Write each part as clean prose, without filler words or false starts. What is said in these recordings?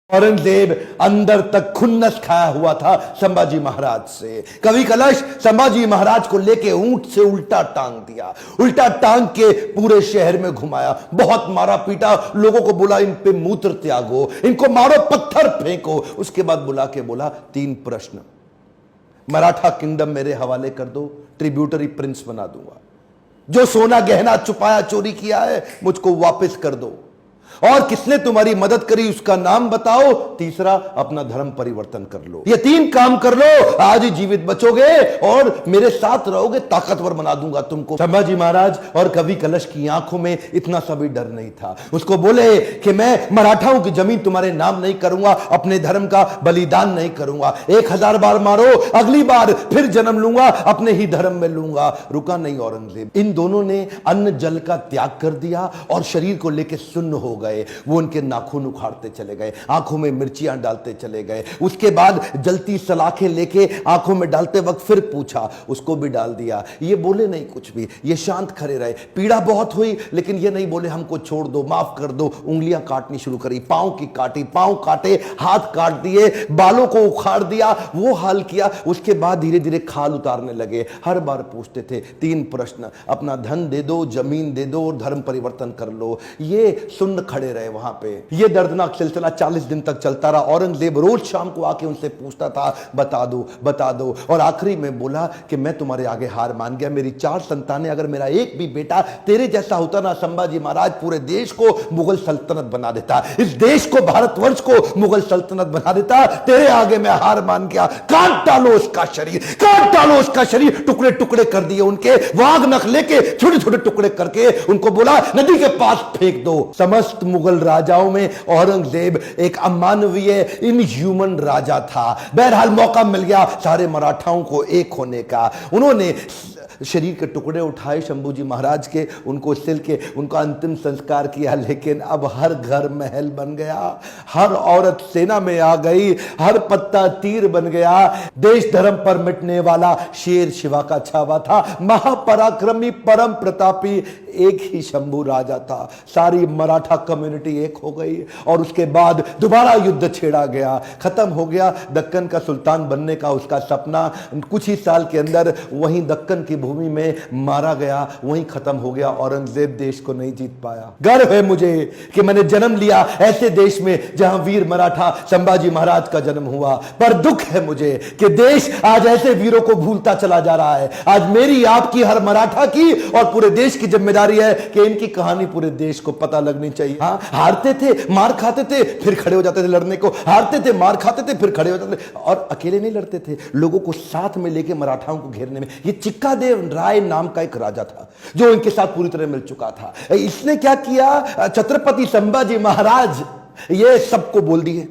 औरंगजेब अंदर तक खुन्नस खाया हुआ था संभाजी महाराज से। कवि कलश संभाजी महाराज को लेके ऊंट से उल्टा टांग दिया, उल्टा टांग के पूरे शहर में घुमाया, बहुत मारा पीटा, लोगों को बोला इन पे मूत्र त्यागो, इनको मारो, पत्थर फेंको। उसके बाद बुला के बोला 3 प्रश्न, मराठा किंगडम मेरे हवाले कर दो, ट्रिब्यूटरी प्रिंस बना दूंगा, जो सोना गहना छुपाया चोरी किया है मुझको वापस कर दो, और किसने तुम्हारी मदद करी उसका नाम बताओ, तीसरा अपना धर्म परिवर्तन कर लो। ये 3 काम कर लो, आज ही जीवित बचोगे और मेरे साथ रहोगे, ताकतवर बना दूंगा तुमको। संभाजी महाराज और कवि कलश की आंखों में इतना सा भी डर नहीं था। उसको बोले कि मैं मराठाओं की जमीन तुम्हारे नाम नहीं करूंगा, अपने धर्म का बलिदान नहीं करूंगा, 1000 बार मारो, अगली बार फिर जन्म लूंगा, अपने ही धर्म में लूंगा। रुका नहीं औरंगजेब। इन दोनों ने अन्न जल का त्याग कर दिया और शरीर को लेकर सुन्न हो गए। वो उनके नाखून उखाड़ते चले गए, आंखों में मिर्चियां डालते चले गए। उसके बाद जलती सलाखें लेके आंखों में डालते वक्त फिर पूछा, उसको भी डाल दिया। ये बोले नहीं कुछ भी, ये शांत खड़े रहे। पीड़ा बहुत हुई लेकिन ये नहीं बोले हमको छोड़ दो, माफ कर दो। उंगलियां काटनी शुरू करी, पांव की काटी, पांव काटे, हाथ काट दिए, बालों को उखाड़ दिया, वो हाल किया। उसके बाद धीरे धीरे खाल उतारने लगे। हर बार पूछते थे 3 प्रश्न, अपना धन दे दो, जमीन दे दो और धर्म परिवर्तन कर लो। ये सुन्न खड़े रहे वहां पे। ये दर्दनाक सिलसिला 40 दिन तक चलता रहा। औरंगजेब रोज शाम को आके उनसे पूछता था, बता दो बता दो, और आखिरी में बोला कि मैं तुम्हारे आगे हार मान गया, मेरी 4 संतानें, अगर मेरा एक भी बेटा तेरे जैसा होता ना संभाजी महाराज, पूरे देश को मुगल सल्तनत बना देता, इस देश को, भारतवर्ष को मुगल सल्तनत बना देता। तेरे आगे मैं हार मान गया, काट डालो उसका शरीर, काट डालो उसका शरीर। टुकड़े टुकड़े कर दिए उनके, वाघ नख लेके छोटे छोटे टुकड़े करके उनको बोला नदी के पास फेंक दो। समस्त मुगल राजाओं में औरंगजेब एक अमानवीय, इनह्यूमन राजा था। बहरहाल मौका मिल गया सारे मराठाओं को एक होने का। उन्होंने शरीर के टुकड़े उठाए शंभूजी महाराज के, उनको सिल के उनका अंतिम संस्कार किया। लेकिन अब हर घर महल बन गया, हर औरत सेना में आ गई, हर पत्ता तीर बन गया। देश धर्म पर मिटने वाला शेर शिवा का छावा था, महापराक्रमी परम प्रतापी एक ही शंभू राजा था। सारी मराठा कम्युनिटी एक हो गई और उसके बाद दोबारा युद्ध छेड़ा गया। खत्म हो गया दक्कन का सुल्तान बनने का उसका सपना। कुछ ही साल के अंदर वहीं दक्कन की भूमि में मारा गया, वहीं खत्म हो गया। औरंगजेब देश को नहीं जीत पाया। गर्व है मुझे कि मैंने जन्म लिया ऐसे देश में जहां वीर मराठा संभाजी महाराज का जन्म हुआ, पर दुख है मुझे कि देश आज ऐसे वीरों को भूलता चला जा रहा है। आज मेरी, आपकी, हर मराठा की और पूरे देश की जिम्मेदारी है कि इनकी कहानी पूरे देश को पता लगनी चाहिए। हाँ, हारते थे, मार खाते थे, फिर खड़े हो जाते थे लड़ने को, हारते थे, मार खाते थे, फिर खड़े हो जाते थे, और अकेले नहीं लड़ते थे, लोगों को साथ में लेके मराठाओं को घेरने में। ये चिक्कादेव राय नाम का एक राजा था जो इनके साथ पूरी तरह मिल चुका था। इसने क्या किया, छत्रपति संभाजी महाराज ये सबको बोल दिए,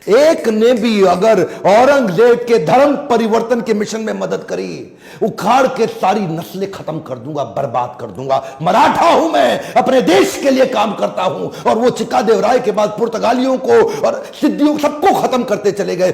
एक ने भी अगर औरंगजेब के धर्म परिवर्तन के मिशन में मदद करी, उखाड़ के सारी नस्लें खत्म कर दूंगा, बर्बाद कर दूंगा। मराठा हूं मैं, अपने देश के लिए काम करता हूं। और वो चिक्कादेव राय के बाद पुर्तगालियों को और सिद्धियों सबको खत्म करते चले गए।